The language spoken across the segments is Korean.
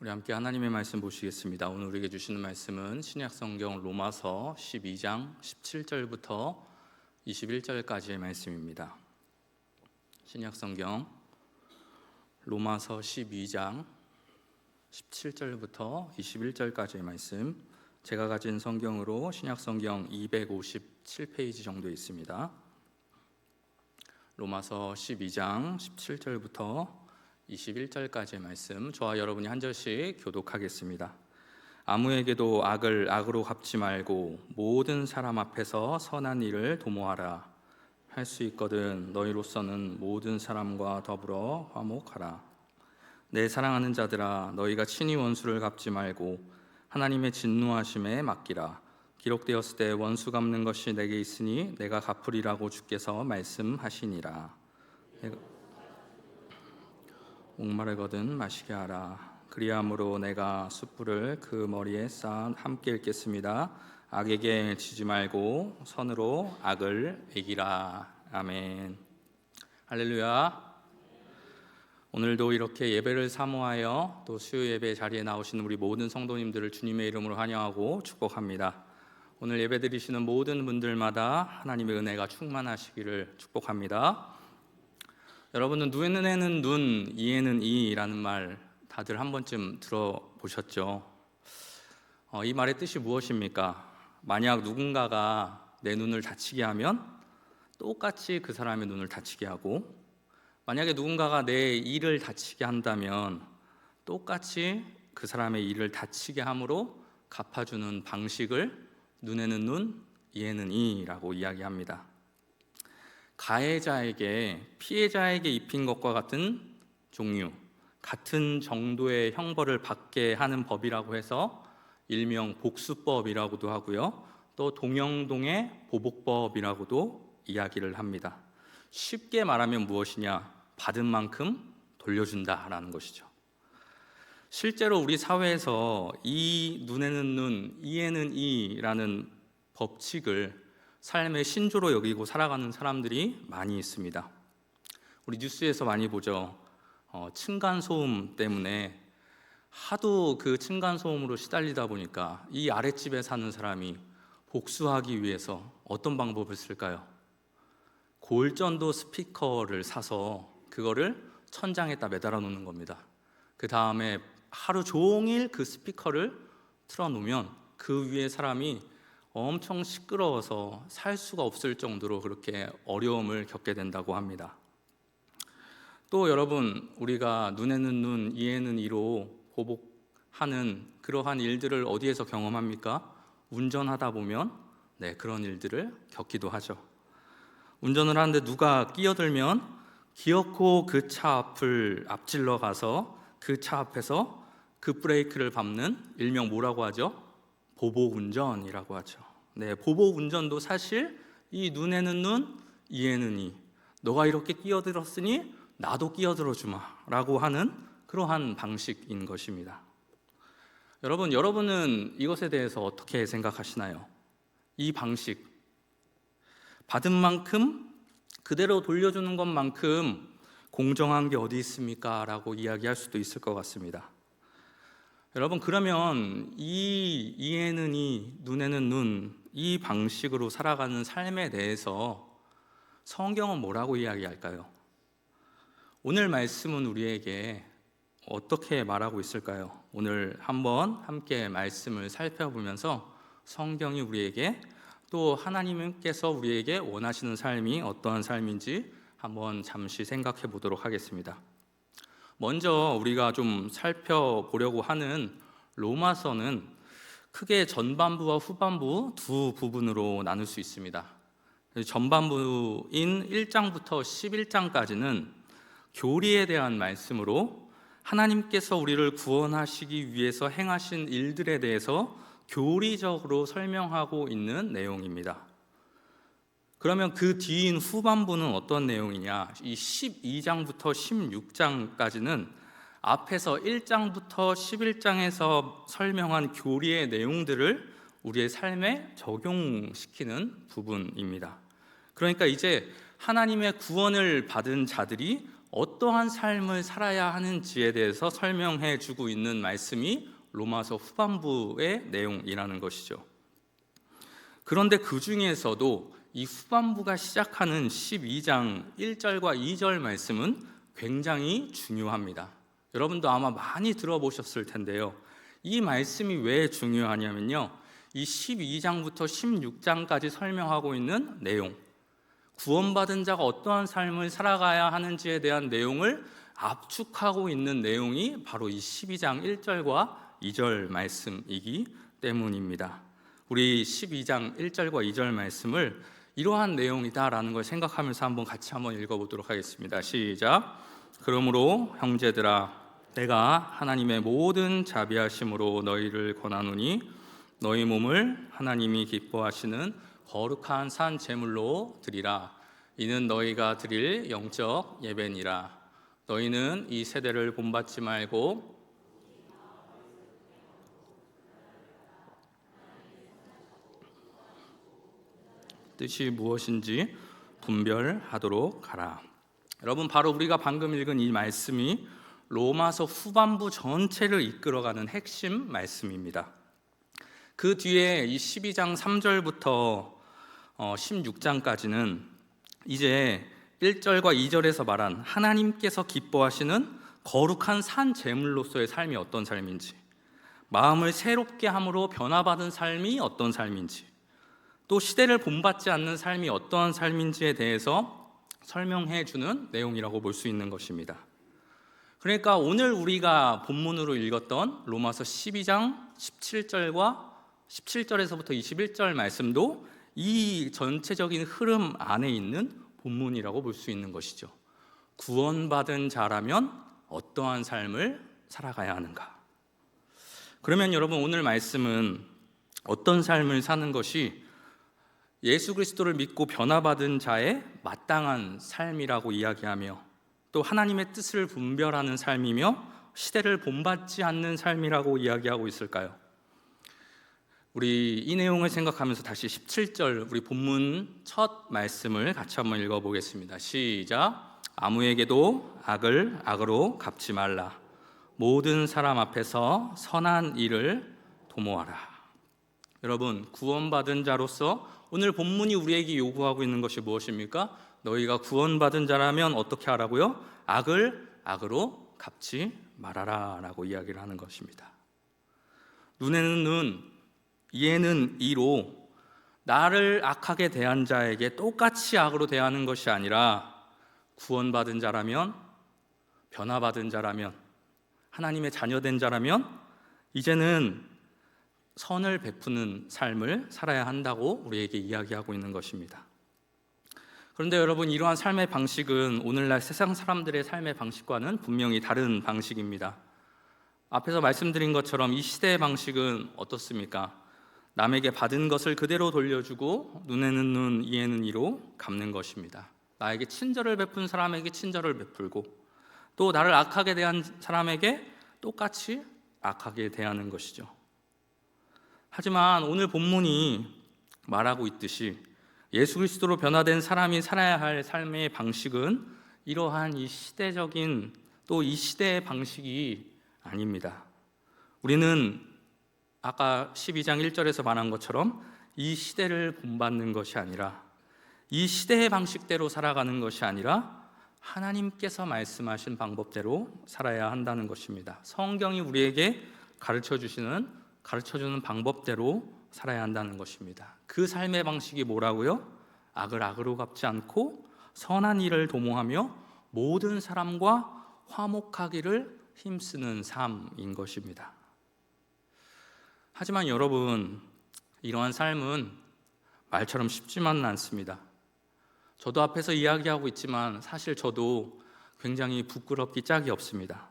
우리 함께 하나님의 말씀 보시겠습니다. 오늘 우리에게 주시는 말씀은 신약성경 로마서 12장 17절부터 21절까지의 말씀입니다. 신약성경 로마서 12장 17절부터 21절까지의 말씀, 제가 가진 성경으로 신약성경 257페이지 정도 있습니다. 로마서 12장 17절부터 21절까지의 말씀, 저와 여러분이 한 절씩 교독하겠습니다. 아무에게도 악을 악으로 갚지 말고 모든 사람 앞에서 선한 일을 도모하라. 할 수 있거든 너희로서는 모든 사람과 더불어 화목하라. 내 사랑하는 자들아, 너희가 친히 원수를 갚지 말고 하나님의 진노하심에 맡기라. 기록되었을 때 원수 갚는 것이 내게 있으니 내가 갚으리라고 주께서 말씀하시니라. 목마르거든 마시게 하라. 그리함으로 내가 숯불을 그 머리에 쌓아 함께 읽겠습니다. 악에게 지지 말고 선으로 악을 이기라. 아멘. 할렐루야. 오늘도 이렇게 예배를 사모하여 또 수요 예배 자리에 나오시는 우리 모든 성도님들을 주님의 이름으로 환영하고 축복합니다. 오늘 예배 드리시는 모든 분들마다 하나님의 은혜가 충만하시기를 축복합니다. 여러분은 눈에는 눈, 이에는 이라는 말 다들 한 번쯤 들어보셨죠? 이 말의 뜻이 무엇입니까? 만약 누군가가 내 눈을 다치게 하면 똑같이 그 사람의 눈을 다치게 하고, 만약에 누군가가 내 이를 다치게 한다면 똑같이 그 사람의 이를 다치게 함으로 갚아주는 방식을 눈에는 눈, 이에는 이라고 이야기합니다. 가해자에게 피해자에게 입힌 것과 같은 종류, 같은 정도의 형벌을 받게 하는 법이라고 해서 일명 복수법이라고도 하고요, 또 동영동의 보복법이라고도 이야기를 합니다. 쉽게 말하면 무엇이냐? 받은 만큼 돌려준다라는 것이죠. 실제로 우리 사회에서 이 눈에는 눈, 이에는 이라는 법칙을 삶의 신조로 여기고 살아가는 사람들이 많이 있습니다. 우리 뉴스에서 많이 보죠. 층간소음 때문에 하도 그 층간소음으로 시달리다 보니까 이 아랫집에 사는 사람이 복수하기 위해서 어떤 방법을 쓸까요? 골전도 스피커를 사서 그거를 천장에다 매달아 놓는 겁니다. 그 다음에 하루 종일 그 스피커를 틀어놓으면 그 위에 사람이 엄청 시끄러워서 살 수가 없을 정도로 그렇게 어려움을 겪게 된다고 합니다. 또 여러분, 우리가 눈에는 눈, 이에는 이로 보복하는 그러한 일들을 어디에서 경험합니까? 운전하다 보면 그런 일들을 겪기도 하죠. 운전을 하는데 누가 끼어들면 기어코 그 차 앞을 앞질러 가서 그 차 앞에서 그 브레이크를 밟는, 일명 뭐라고 하죠? 보복운전이라고 하죠. 보복운전도 사실 이 눈에는 눈, 이에는 이, 너가 이렇게 끼어들었으니 나도 끼어들어 주마 라고 하는 그러한 방식인 것입니다. 여러분은 이것에 대해서 어떻게 생각하시나요? 이 방식, 받은 만큼 그대로 돌려주는 것만큼 공정한 게 어디 있습니까? 라고 이야기할 수도 있을 것 같습니다. 여러분, 그러면 이에는 이, 눈에는 눈, 이 방식으로 살아가는 삶에 대해서 성경은 뭐라고 이야기할까요? 오늘 말씀은 우리에게 어떻게 말하고 있을까요? 오늘 한번 함께 말씀을 살펴보면서 성경이 우리에게, 또 하나님께서 우리에게 원하시는 삶이 어떠한 삶인지 한번 잠시 생각해 보도록 하겠습니다. 먼저 우리가 좀 살펴보려고 하는 로마서는 크게 전반부와 후반부 두 부분으로 나눌 수 있습니다. 전반부인 1장부터 11장까지는 교리에 대한 말씀으로 하나님께서 우리를 구원하시기 위해서 행하신 일들에 대해서 교리적으로 설명하고 있는 내용입니다. 그러면 그 뒤인 후반부는 어떤 내용이냐? 이 12장부터 16장까지는 앞에서 1장부터 11장에서 설명한 교리의 내용들을 우리의 삶에 적용시키는 부분입니다. 그러니까 이제 하나님의 구원을 받은 자들이 어떠한 삶을 살아야 하는지에 대해서 설명해 주고 있는 말씀이 로마서 후반부의 내용이라는 것이죠. 그런데 그 중에서도 이 후반부가 시작하는 12장 1절과 2절 말씀은 굉장히 중요합니다. 여러분도 아마 많이 들어보셨을 텐데요. 이 말씀이 왜 중요하냐면요, 이 12장부터 16장까지 설명하고 있는 내용, 구원받은 자가 어떠한 삶을 살아가야 하는지에 대한 내용을 압축하고 있는 내용이 바로 이 12장 1절과 2절 말씀이기 때문입니다. 우리 12장 1절과 2절 말씀을 이러한 내용이다라는 걸 생각하면서 같이 한번 읽어보도록 하겠습니다. 시작. 그러므로 형제들아, 내가 하나님의 모든 자비하심으로 너희를 권하노니 너희 몸을 하나님이 기뻐하시는 거룩한 산 제물로 드리라. 이는 너희가 드릴 영적 예배니라. 너희는 이 세대를 본받지 말고 뜻이 무엇인지 분별하도록 하라. 여러분, 바로 우리가 방금 읽은 이 말씀이 로마서 후반부 전체를 이끌어가는 핵심 말씀입니다. 그 뒤에 이 12장 3절부터 16장까지는 이제 1절과 2절에서 말한 하나님께서 기뻐하시는 거룩한 산 제물로서의 삶이 어떤 삶인지, 마음을 새롭게 함으로 변화받은 삶이 어떤 삶인지, 또 시대를 본받지 않는 삶이 어떠한 삶인지에 대해서 설명해 주는 내용이라고 볼 수 있는 것입니다. 그러니까 오늘 우리가 본문으로 읽었던 로마서 12장 17절에서부터 21절 말씀도 이 전체적인 흐름 안에 있는 본문이라고 볼 수 있는 것이죠. 구원받은 자라면 어떠한 삶을 살아가야 하는가? 그러면 여러분, 오늘 말씀은 어떤 삶을 사는 것이 예수 그리스도를 믿고 변화받은 자의 마땅한 삶이라고 이야기하며, 또 하나님의 뜻을 분별하는 삶이며 시대를 본받지 않는 삶이라고 이야기하고 있을까요? 우리 이 내용을 생각하면서 다시 17절 우리 본문 첫 말씀을 같이 한번 읽어보겠습니다. 시작. 아무에게도 악을 악으로 갚지 말라. 모든 사람 앞에서 선한 일을 도모하라. 여러분, 구원받은 자로서 오늘 본문이 우리에게 요구하고 있는 것이 무엇입니까? 너희가 구원받은 자라면 어떻게 하라고요? 악을 악으로 갚지 말아라 라고 이야기를 하는 것입니다. 눈에는 눈, 이에는 이로 나를 악하게 대한 자에게 똑같이 악으로 대하는 것이 아니라, 구원받은 자라면, 변화받은 자라면, 하나님의 자녀된 자라면 이제는 선을 베푸는 삶을 살아야 한다고 우리에게 이야기하고 있는 것입니다. 그런데 여러분, 이러한 삶의 방식은 오늘날 세상 사람들의 삶의 방식과는 분명히 다른 방식입니다. 앞에서 말씀드린 것처럼 이 시대의 방식은 어떻습니까? 남에게 받은 것을 그대로 돌려주고 눈에는 눈, 이에는 이로 갚는 것입니다. 나에게 친절을 베푼 사람에게 친절을 베풀고, 또 나를 악하게 대한 사람에게 똑같이 악하게 대하는 것이죠. 하지만 오늘 본문이 말하고 있듯이 예수 그리스도로 변화된 사람이 살아야 할 삶의 방식은 이러한 이 시대적인, 또 이 시대의 방식이 아닙니다. 우리는 아까 12장 1절에서 말한 것처럼 이 시대를 본받는 것이 아니라, 이 시대의 방식대로 살아가는 것이 아니라 하나님께서 말씀하신 방법대로 살아야 한다는 것입니다. 성경이 우리에게 가르쳐주는 방법대로 살아야 한다는 것입니다. 그 삶의 방식이 뭐라고요? 악을 악으로 갚지 않고 선한 일을 도모하며 모든 사람과 화목하기를 힘쓰는 삶인 것입니다. 하지만 여러분, 이러한 삶은 말처럼 쉽지만은 않습니다. 저도 앞에서 이야기하고 있지만 사실 저도 굉장히 부끄럽기 짝이 없습니다.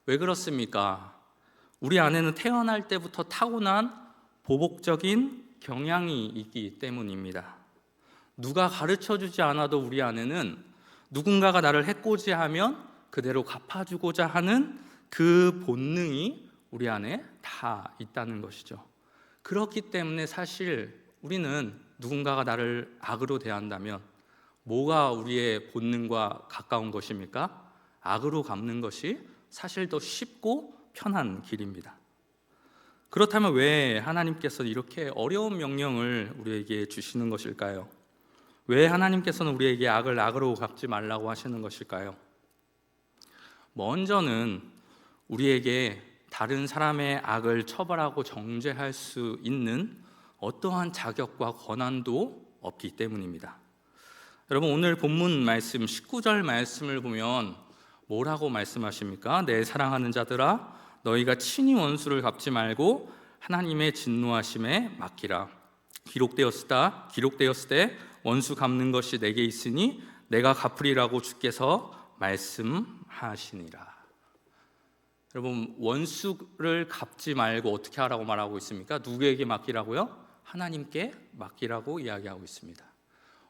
왜 그렇습니까? 우리 안에는 태어날 때부터 타고난 보복적인 경향이 있기 때문입니다. 누가 가르쳐주지 않아도 우리 안에는 누군가가 나를 해코지하면 그대로 갚아주고자 하는 그 본능이 우리 안에 다 있다는 것이죠. 그렇기 때문에 사실 우리는 누군가가 나를 악으로 대한다면 뭐가 우리의 본능과 가까운 것입니까? 악으로 갚는 것이 사실 더 쉽고 편한 길입니다. 그렇다면 왜 하나님께서 이렇게 어려운 명령을 우리에게 주시는 것일까요? 왜 하나님께서는 우리에게 악을 악으로 갚지 말라고 하시는 것일까요? 먼저는 우리에게 다른 사람의 악을 처벌하고 정죄할 수 있는 어떠한 자격과 권한도 없기 때문입니다. 여러분, 오늘 본문 말씀 19절 말씀을 보면 뭐라고 말씀하십니까? 내 사랑하는 자들아, 너희가 친히 원수를 갚지 말고 하나님의 진노하심에 맡기라. 기록되었을 때 원수 갚는 것이 내게 있으니 내가 갚으리라고 주께서 말씀하시니라. 여러분, 원수를 갚지 말고 어떻게 하라고 말하고 있습니까? 누구에게 맡기라고요? 하나님께 맡기라고 이야기하고 있습니다.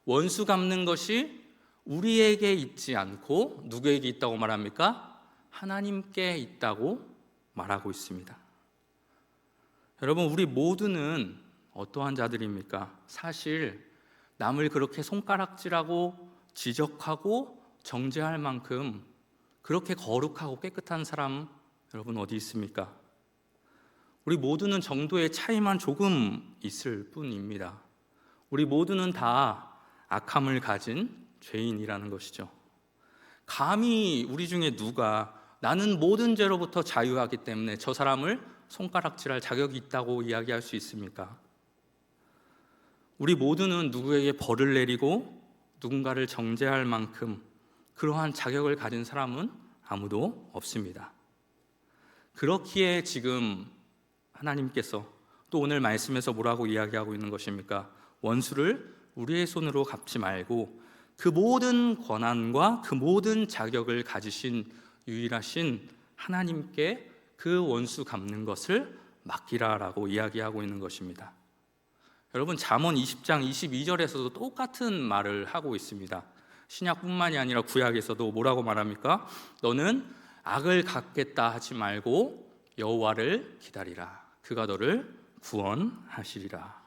원수 갚는 것이 우리에게 있지 않고 누구에게 있다고 말합니까? 하나님께 있다고 말하고 있습니다. 여러분, 우리 모두는 어떠한 자들입니까? 사실 남을 그렇게 손가락질하고 지적하고 정죄할 만큼 그렇게 거룩하고 깨끗한 사람 여러분 어디 있습니까? 우리 모두는 정도의 차이만 조금 있을 뿐입니다. 우리 모두는 다 악함을 가진 죄인이라는 것이죠. 감히 우리 중에 누가 나는 모든 죄로부터 자유하기 때문에 저 사람을 손가락질할 자격이 있다고 이야기할 수 있습니까? 우리 모두는 누구에게 벌을 내리고 누군가를 정죄할 만큼 그러한 자격을 가진 사람은 아무도 없습니다. 그렇기에 지금 하나님께서 또 오늘 말씀에서 뭐라고 이야기하고 있는 것입니까? 원수를 우리의 손으로 갚지 말고 그 모든 권한과 그 모든 자격을 가지신 유일하신 하나님께 그 원수 갚는 것을 맡기라라고 이야기하고 있는 것입니다. 여러분, 잠언 20장 22절에서도 똑같은 말을 하고 있습니다. 신약뿐만이 아니라 구약에서도 뭐라고 말합니까? 너는 악을 갚겠다 하지 말고 여호와를 기다리라. 그가 너를 구원하시리라.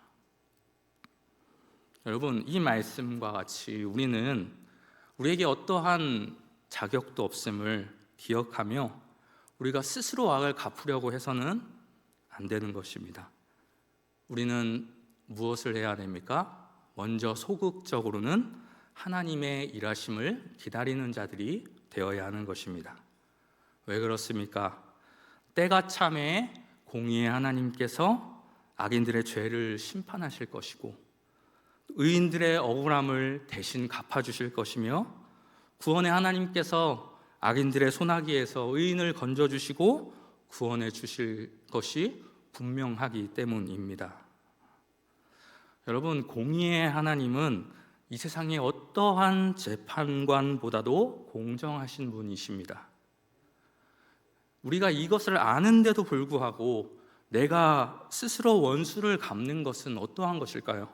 여러분, 이 말씀과 같이 우리는 우리에게 어떠한 자격도 없음을 기억하며 우리가 스스로 악을 갚으려고 해서는 안 되는 것입니다. 우리는 무엇을 해야 됩니까? 먼저 소극적으로는 하나님의 일하심을 기다리는 자들이 되어야 하는 것입니다. 왜 그렇습니까? 때가 참에 공의의 하나님께서 악인들의 죄를 심판하실 것이고 의인들의 억울함을 대신 갚아주실 것이며 구원의 하나님께서 악인들의 소나기에서 의인을 건져주시고 구원해 주실 것이 분명하기 때문입니다. 여러분, 공의의 하나님은 이 세상의 어떠한 재판관보다도 공정하신 분이십니다. 우리가 이것을 아는데도 불구하고 내가 스스로 원수를 갚는 것은 어떠한 것일까요?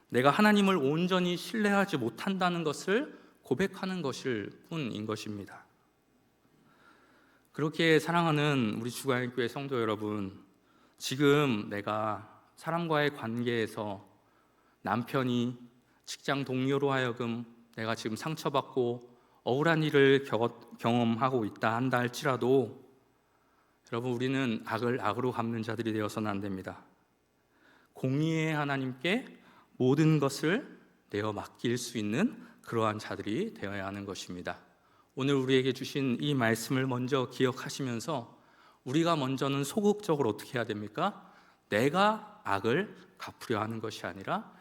내가 하나님을 온전히 신뢰하지 못한다는 것을 고백하는 것일 뿐인 것입니다. 그렇게 사랑하는 우리 주간교회 성도 여러분, 지금 내가 사람과의 관계에서 남편이 직장 동료로 하여금 내가 지금 상처받고 억울한 일을 경험하고 있다 한다 할지라도 여러분, 우리는 악을 악으로 갚는 자들이 되어서는 안 됩니다. 공의의 하나님께 모든 것을 내어 맡길 수 있는 그러한 자들이 되어야 하는 것입니다. 오늘 우리에게 주신 이 말씀을 먼저 기억하시면서 우리가 먼저는 소극적으로 어떻게 해야 됩니까? 내가 악을 갚으려 하는 것이 아니라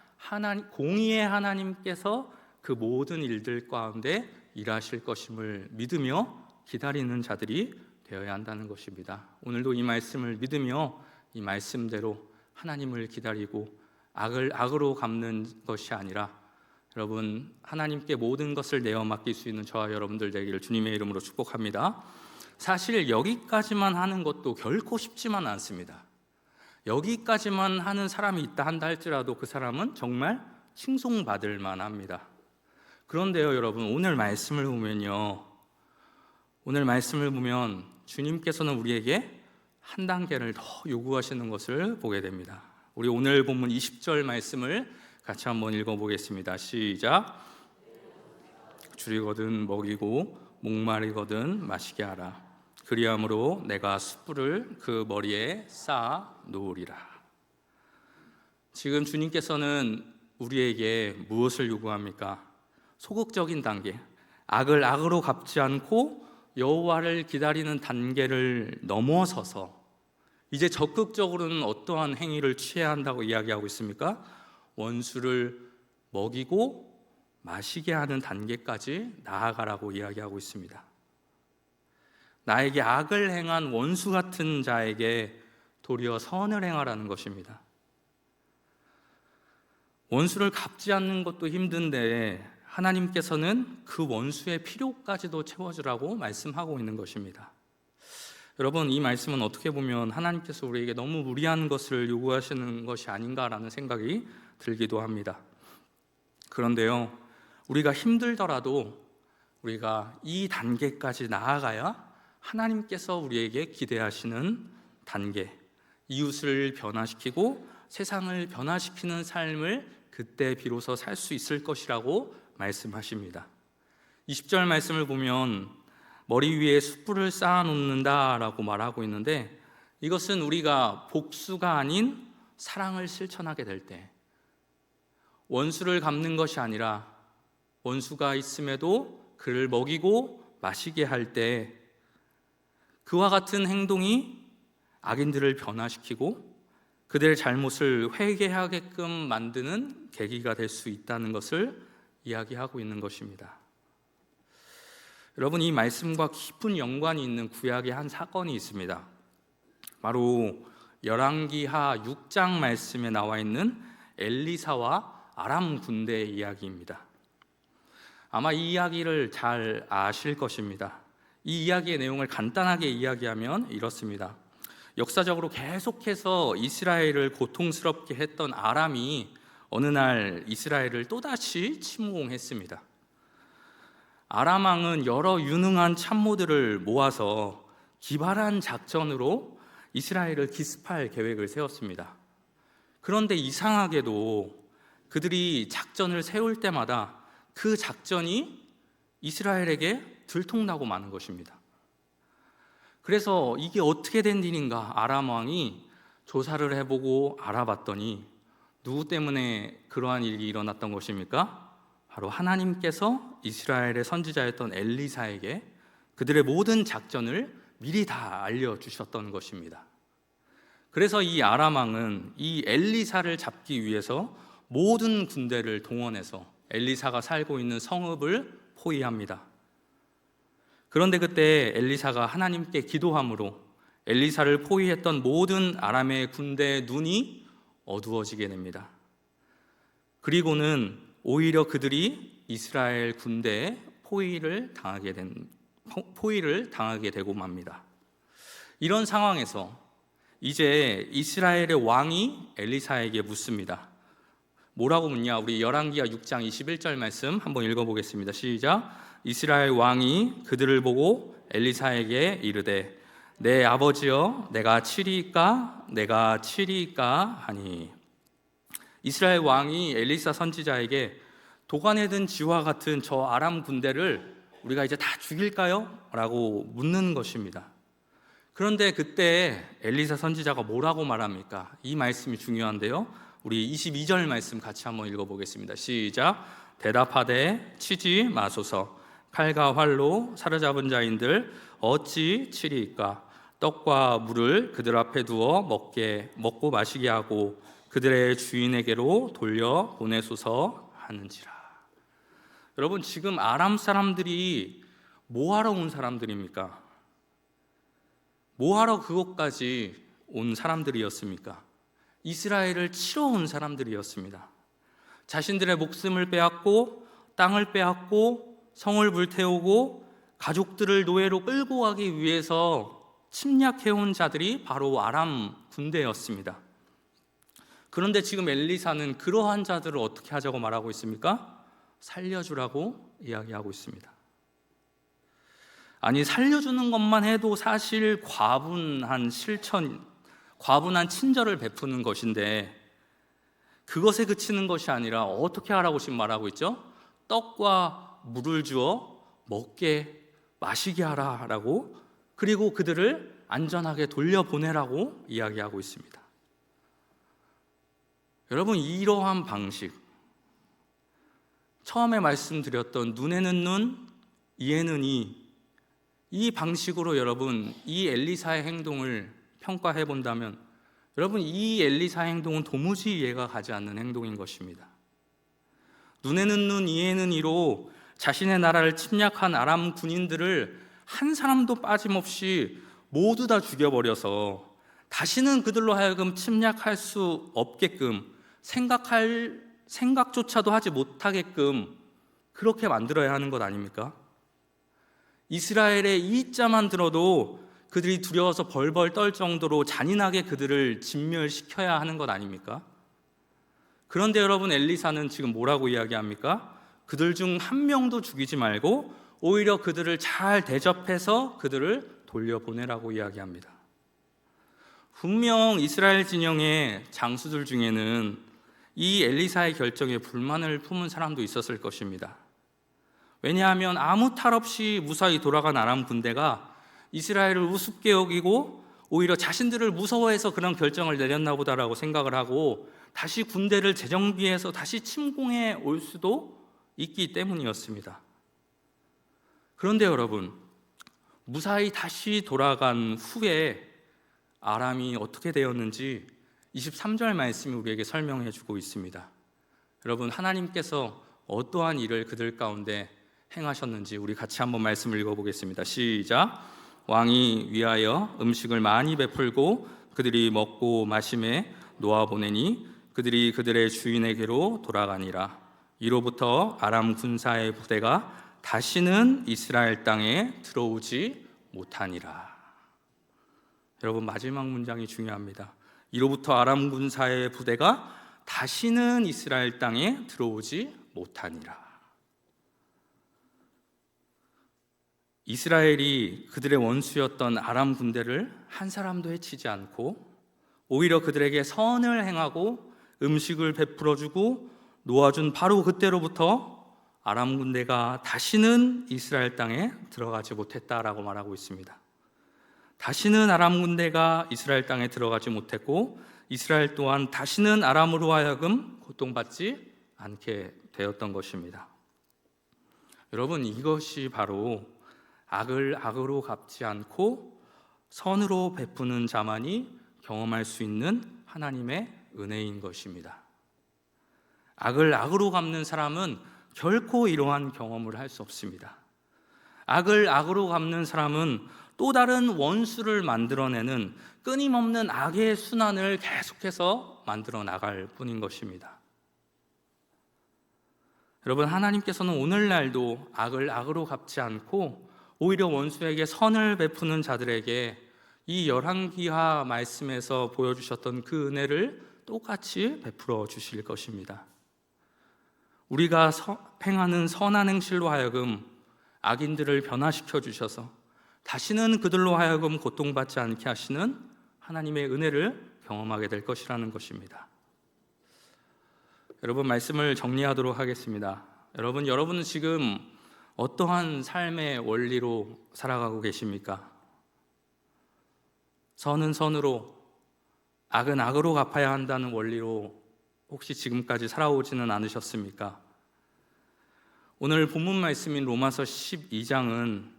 공의의 하나님께서 그 모든 일들 가운데 일하실 것임을 믿으며 기다리는 자들이 되어야 한다는 것입니다. 오늘도 이 말씀을 믿으며 이 말씀대로 하나님을 기다리고 악을 악으로 갚는 것이 아니라 여러분, 하나님께 모든 것을 내어 맡길 수 있는 저와 여러분들 되기를 주님의 이름으로 축복합니다. 사실 여기까지만 하는 것도 결코 쉽지만 않습니다. 여기까지만 하는 사람이 있다 한다 할지라도 그 사람은 정말 칭송받을 만합니다. 그런데요, 여러분, 오늘 말씀을 보면 주님께서는 우리에게 한 단계를 더 요구하시는 것을 보게 됩니다. 우리 오늘 본문 20절 말씀을 같이 한번 읽어보겠습니다. 시작. 적줄이거든 먹이고 목마르거든 마시게 하라. 그리함으로 내가 숯불을 그 머리에 쌓아 놓으리라. 지금 주님께서는 우리에게 무엇을 요구합니까? 소극적인 단계, 악을 악으로 갚지 않고 여호와를 기다리는 단계를 넘어서서 이제 적극적으로는 어떠한 행위를 취해야 한다고 이야기하고 있습니까? 원수를 먹이고 마시게 하는 단계까지 나아가라고 이야기하고 있습니다. 나에게 악을 행한 원수 같은 자에게 도리어 선을 행하라는 것입니다. 원수를 갚지 않는 것도 힘든데 하나님께서는 그 원수의 필요까지도 채워주라고 말씀하고 있는 것입니다. 여러분, 이 말씀은 어떻게 보면 하나님께서 우리에게 너무 무리한 것을 요구하시는 것이 아닌가라는 생각이 들기도 합니다. 그런데요, 우리가 힘들더라도 우리가 이 단계까지 나아가야 하나님께서 우리에게 기대하시는 단계, 이웃을 변화시키고 세상을 변화시키는 삶을 그때 비로소 살 수 있을 것이라고 말씀하십니다. 20절 말씀을 보면 머리 위에 숯불을 쌓아놓는다라고 말하고 있는데, 이것은 우리가 복수가 아닌 사랑을 실천하게 될 때, 원수를 갚는 것이 아니라 원수가 있음에도 그를 먹이고 마시게 할 때 그와 같은 행동이 악인들을 변화시키고 그들의 잘못을 회개하게끔 만드는 계기가 될 수 있다는 것을 이야기하고 있는 것입니다. 여러분, 이 말씀과 깊은 연관이 있는 구약의 한 사건이 있습니다. 바로 열왕기하 6장 말씀에 나와 있는 엘리사와 아람 군대의 이야기입니다. 아마 이 이야기를 잘 아실 것입니다. 이 이야기의 내용을 간단하게 이야기하면 이렇습니다. 역사적으로 계속해서 이스라엘을 고통스럽게 했던 아람이 어느 날 이스라엘을 또다시 침공했습니다. 아람 왕은 여러 유능한 참모들을 모아서 기발한 작전으로 이스라엘을 기습할 계획을 세웠습니다. 그런데 이상하게도 그들이 작전을 세울 때마다 그 작전이 이스라엘에게 들통나고 마는 것입니다. 그래서 이게 어떻게 된 일인가 아람 왕이 조사를 해보고 알아봤더니 누구 때문에 그러한 일이 일어났던 것입니까? 바로 하나님께서 이스라엘의 선지자였던 엘리사에게 그들의 모든 작전을 미리 다 알려주셨던 것입니다. 그래서 이 아람 왕은 이 엘리사를 잡기 위해서 모든 군대를 동원해서 엘리사가 살고 있는 성읍을 포위합니다. 그런데 그때 엘리사가 하나님께 기도함으로 엘리사를 포위했던 모든 아람의 군대의 눈이 어두워지게 됩니다. 그리고는 오히려 그들이 이스라엘 군대에 포위를 당하게 되고 맙니다. 이런 상황에서 이제 이스라엘의 왕이 엘리사에게 묻습니다. 뭐라고 묻냐? 우리 열왕기하 6장 21절 말씀 한번 읽어보겠습니다. 시작. 이스라엘 왕이 그들을 보고 엘리사에게 이르되 내 아버지여 내가 치리이까 내가 치리이까 하니, 이스라엘 왕이 엘리사 선지자에게 도간에 든 쥐와 같은 저 아람 군대를 우리가 이제 다 죽일까요? 라고 묻는 것입니다. 그런데 그때 엘리사 선지자가 뭐라고 말합니까? 이 말씀이 중요한데요, 우리 22절 말씀 같이 한번 읽어보겠습니다. 시작. 대답하되 치지 마소서. 칼과 활로 사로잡은 자인들 어찌 치리이까? 떡과 물을 그들 앞에 두어 먹고 마시게 하고 그들의 주인에게로 돌려 보내소서 하는지라. 여러분, 지금 아람 사람들이 뭐하러 온 사람들입니까? 뭐하러 그곳까지 온 사람들이었습니까? 이스라엘을 치러 온 사람들이었습니다. 자신들의 목숨을 빼앗고 땅을 빼앗고 성을 불태우고 가족들을 노예로 끌고 가기 위해서 침략해온 자들이 바로 아람 군대였습니다. 그런데 지금 엘리사는 그러한 자들을 어떻게 하자고 말하고 있습니까? 살려주라고 이야기하고 있습니다. 아니, 살려주는 것만 해도 사실 과분한 친절을 베푸는 것인데 그것에 그치는 것이 아니라 어떻게 하라고 지금 말하고 있죠? 떡과 물을 주어 먹게 마시게 하라라고, 그리고 그들을 안전하게 돌려보내라고 이야기하고 있습니다. 여러분, 이러한 방식, 처음에 말씀드렸던 눈에는 눈, 이에는 이 방식으로 여러분 이 엘리사의 행동을 평가해 본다면 여러분 이 엘리사의 행동은 도무지 이해가 가지 않는 행동인 것입니다. 눈에는 눈, 이에는 이로 자신의 나라를 침략한 아람 군인들을 한 사람도 빠짐없이 모두 다 죽여버려서 다시는 그들로 하여금 침략할 수 없게끔 생각조차도 하지 못하게끔 그렇게 만들어야 하는 것 아닙니까? 이스라엘의 이 자만 들어도 그들이 두려워서 벌벌 떨 정도로 잔인하게 그들을 진멸시켜야 하는 것 아닙니까? 그런데 여러분, 엘리사는 지금 뭐라고 이야기합니까? 그들 중 한 명도 죽이지 말고 오히려 그들을 잘 대접해서 그들을 돌려보내라고 이야기합니다. 분명 이스라엘 진영의 장수들 중에는 이 엘리사의 결정에 불만을 품은 사람도 있었을 것입니다. 왜냐하면 아무 탈 없이 무사히 돌아간 아람 군대가 이스라엘을 우습게 여기고 오히려 자신들을 무서워해서 그런 결정을 내렸나 보다라고 생각을 하고 다시 군대를 재정비해서 다시 침공해 올 수도 있기 때문이었습니다. 그런데 여러분, 무사히 다시 돌아간 후에 아람이 어떻게 되었는지 23절 말씀이 우리에게 설명해 주고 있습니다. 여러분, 하나님께서 어떠한 일을 그들 가운데 행하셨는지 우리 같이 한번 말씀을 읽어보겠습니다. 시작. 왕이 위하여 음식을 많이 베풀고 그들이 먹고 마심에 놓아보내니 그들이 그들의 주인에게로 돌아가니라. 이로부터 아람 군사의 부대가 다시는 이스라엘 땅에 들어오지 못하니라. 여러분, 마지막 문장이 중요합니다. 이로부터 아람 군사의 부대가 다시는 이스라엘 땅에 들어오지 못하니라. 이스라엘이 그들의 원수였던 아람 군대를 한 사람도 해치지 않고 오히려 그들에게 선을 행하고 음식을 베풀어주고 놓아준 바로 그때로부터 아람 군대가 다시는 이스라엘 땅에 들어가지 못했다라고 말하고 있습니다. 다시는 아람 군대가 이스라엘 땅에 들어가지 못했고 이스라엘 또한 다시는 아람으로 하여금 고통받지 않게 되었던 것입니다. 여러분, 이것이 바로 악을 악으로 갚지 않고 선으로 베푸는 자만이 경험할 수 있는 하나님의 은혜인 것입니다. 악을 악으로 갚는 사람은 결코 이러한 경험을 할 수 없습니다. 악을 악으로 갚는 사람은 또 다른 원수를 만들어내는 끊임없는 악의 순환을 계속해서 만들어 나갈 뿐인 것입니다. 여러분, 하나님께서는 오늘날도 악을 악으로 갚지 않고 오히려 원수에게 선을 베푸는 자들에게 이 열왕기하 말씀에서 보여주셨던 그 은혜를 똑같이 베풀어 주실 것입니다. 우리가 행하는 선한 행실로 하여금 악인들을 변화시켜 주셔서 다시는 그들로 하여금 고통받지 않게 하시는 하나님의 은혜를 경험하게 될 것이라는 것입니다. 여러분, 말씀을 정리하도록 하겠습니다. 여러분은 지금 어떠한 삶의 원리로 살아가고 계십니까? 선은 선으로, 악은 악으로 갚아야 한다는 원리로 혹시 지금까지 살아오지는 않으셨습니까? 오늘 본문 말씀인 로마서 12장은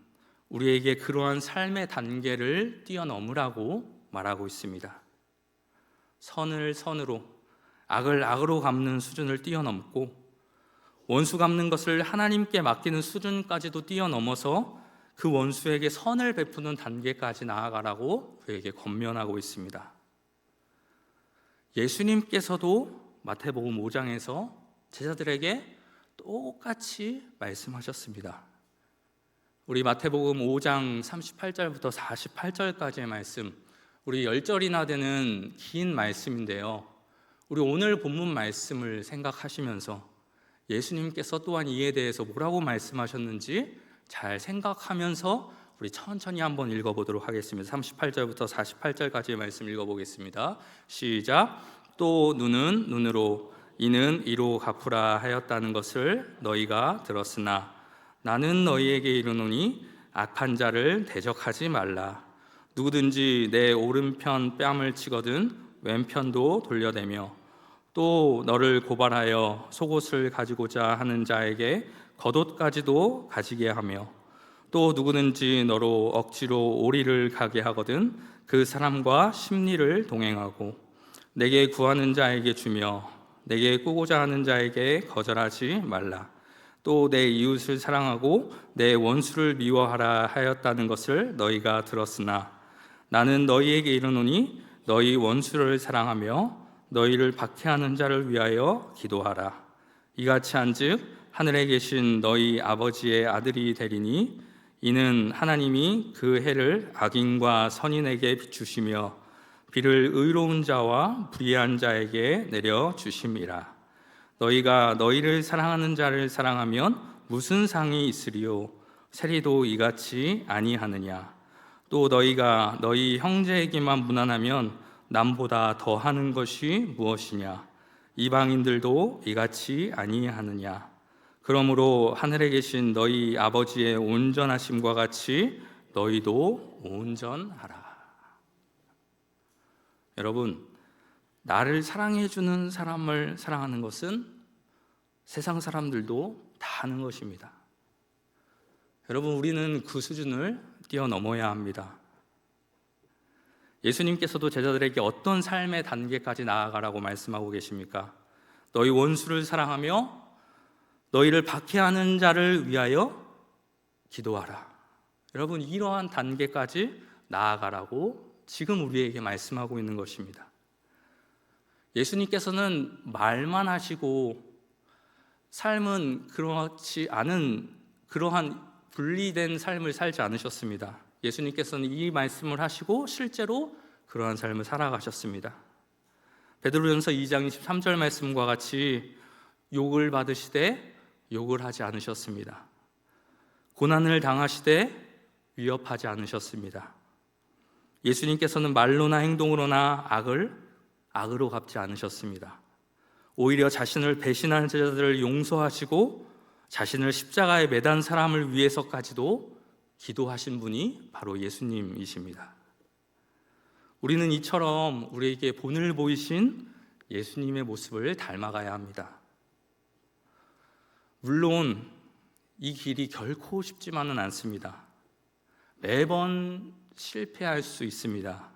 우리에게 그러한 삶의 단계를 뛰어넘으라고 말하고 있습니다. 선을 선으로, 악을 악으로 갚는 수준을 뛰어넘고 원수 갚는 것을 하나님께 맡기는 수준까지도 뛰어넘어서 그 원수에게 선을 베푸는 단계까지 나아가라고 그에게 권면하고 있습니다. 예수님께서도 마태복음 5장에서 제자들에게 똑같이 말씀하셨습니다. 우리 마태복음 5장 38절부터 48절까지의 말씀, 우리 10절이나 되는 긴 말씀인데요. 우리 오늘 본문 말씀을 생각하시면서 예수님께서 또한 이에 대해서 뭐라고 말씀하셨는지 잘 생각하면서 우리 천천히 한번 읽어보도록 하겠습니다. 38절부터 48절까지의 말씀 읽어보겠습니다. 시작. 또 눈은 눈으로, 이는 이로 갚으라 하였다는 것을 너희가 들었으나 나는 너희에게 이르노니 악한 자를 대적하지 말라. 누구든지 내 오른편 뺨을 치거든 왼편도 돌려대며 또 너를 고발하여 속옷을 가지고자 하는 자에게 겉옷까지도 가지게 하며 또 누구든지 너로 억지로 오리를 가게 하거든 그 사람과 심리를 동행하고 내게 구하는 자에게 주며 내게 꾸고자 하는 자에게 거절하지 말라. 또 내 이웃을 사랑하고 내 원수를 미워하라 하였다는 것을 너희가 들었으나 나는 너희에게 이르노니 너희 원수를 사랑하며 너희를 박해하는 자를 위하여 기도하라. 이같이 한즉 하늘에 계신 너희 아버지의 아들이 되리니 이는 하나님이 그 해를 악인과 선인에게 비추시며 비를 의로운 자와 불의한 자에게 내려 주심이라. 너희가 너희를 사랑하는 자를 사랑하면 무슨 상이 있으리요? 세리도 이같이 아니하느냐? 또 너희가 너희 형제에게만 무난하면 남보다 더하는 것이 무엇이냐? 이방인들도 이같이 아니하느냐? 그러므로 하늘에 계신 너희 아버지의 온전하심과 같이 너희도 온전하라. 여러분, 나를 사랑해 주는 사람을 사랑하는 것은 세상 사람들도 다 하는 것입니다. 여러분, 우리는 그 수준을 뛰어넘어야 합니다. 예수님께서도 제자들에게 어떤 삶의 단계까지 나아가라고 말씀하고 계십니까? 너희 원수를 사랑하며 너희를 박해하는 자를 위하여 기도하라. 여러분, 이러한 단계까지 나아가라고 지금 우리에게 말씀하고 있는 것입니다. 예수님께서는 말만 하시고 삶은 그렇지 않은 그러한 분리된 삶을 살지 않으셨습니다. 예수님께서는 이 말씀을 하시고 실제로 그러한 삶을 살아가셨습니다. 베드로전서 2장 23절 말씀과 같이 욕을 받으시되 욕을 하지 않으셨습니다. 고난을 당하시되 위협하지 않으셨습니다. 예수님께서는 말로나 행동으로나 악으로 갚지 않으셨습니다. 오히려 자신을 배신하는 제자들을 용서하시고 자신을 십자가에 매단 사람을 위해서까지도 기도하신 분이 바로 예수님이십니다. 우리는 이처럼 우리에게 본을 보이신 예수님의 모습을 닮아가야 합니다. 물론 이 길이 결코 쉽지만은 않습니다. 매번 실패할 수 있습니다.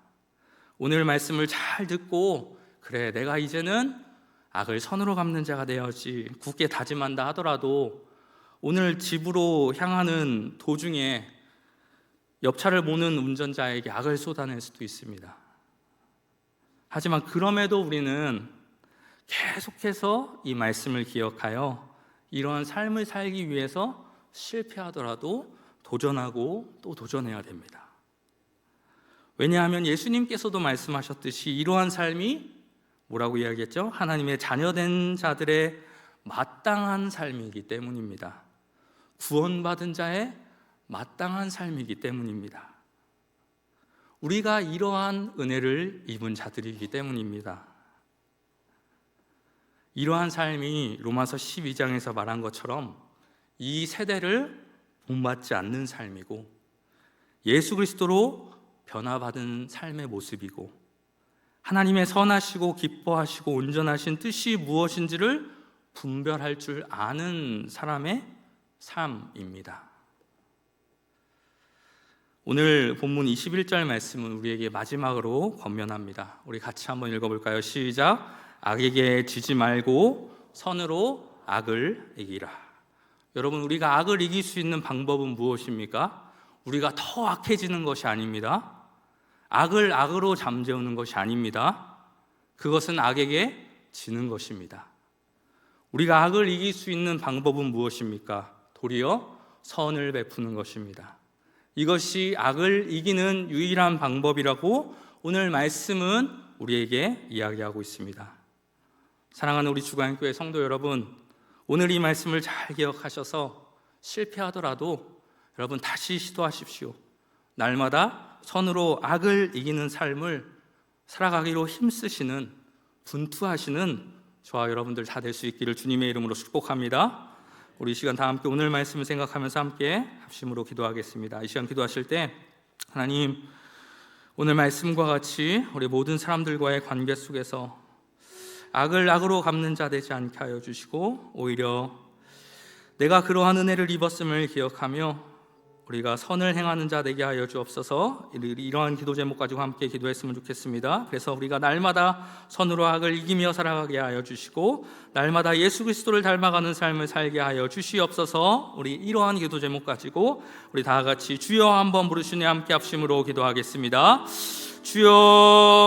오늘 말씀을 잘 듣고 그래, 내가 이제는 악을 선으로 갚는 자가 되어야지 굳게 다짐한다 하더라도 오늘 집으로 향하는 도중에 옆차를 보는 운전자에게 악을 쏟아낼 수도 있습니다. 하지만 그럼에도 우리는 계속해서 이 말씀을 기억하여 이러한 삶을 살기 위해서 실패하더라도 도전하고 또 도전해야 됩니다. 왜냐하면 예수님께서도 말씀하셨듯이 이러한 삶이 뭐라고 이야기했죠? 하나님의 자녀된 자들의 마땅한 삶이기 때문입니다. 구원받은 자의 마땅한 삶이기 때문입니다. 우리가 이러한 은혜를 입은 자들이기 때문입니다. 이러한 삶이 로마서 12장에서 말한 것처럼 이 세대를 본받지 않는 삶이고 예수 그리스도로 변화받은 삶의 모습이고 하나님의 선하시고 기뻐하시고 온전하신 뜻이 무엇인지를 분별할 줄 아는 사람의 삶입니다. 오늘 본문 21절 말씀은 우리에게 마지막으로 권면합니다. 우리 같이 한번 읽어볼까요? 시작. 악에게 지지 말고 선으로 악을 이기라. 여러분, 우리가 악을 이길 수 있는 방법은 무엇입니까? 우리가 더 악해지는 것이 아닙니다. 악을 악으로 잠재우는 것이 아닙니다. 그것은 악에게 지는 것입니다. 우리가 악을 이길 수 있는 방법은 무엇입니까? 도리어 선을 베푸는 것입니다. 이것이 악을 이기는 유일한 방법이라고 오늘 말씀은 우리에게 이야기하고 있습니다. 사랑하는 우리 주간교회 성도 여러분, 오늘 이 말씀을 잘 기억하셔서 실패하더라도 여러분 다시 시도하십시오. 날마다 선으로 악을 이기는 삶을 살아가기로 힘쓰시는 분투하시는 저와 여러분들 다 될 수 있기를 주님의 이름으로 축복합니다. 우리 이 시간 다 함께 오늘 말씀을 생각하면서 함께 합심으로 기도하겠습니다. 이 시간 기도하실 때 하나님, 오늘 말씀과 같이 우리 모든 사람들과의 관계 속에서 악을 악으로 갚는 자 되지 않게 하여 주시고, 오히려 내가 그러한 은혜를 입었음을 기억하며 우리가 선을 행하는 자 되게 하여 주옵소서. 이러한 기도 제목 가지고 함께 기도했으면 좋겠습니다. 그래서 우리가 날마다 선으로 악을 이기며 살아가게 하여 주시고, 날마다 예수 그리스도를 닮아가는 삶을 살게 하여 주시옵소서. 우리 이러한 기도 제목 가지고 우리 다 같이 주여 한번 부르시니 함께 합심으로 기도하겠습니다. 주여.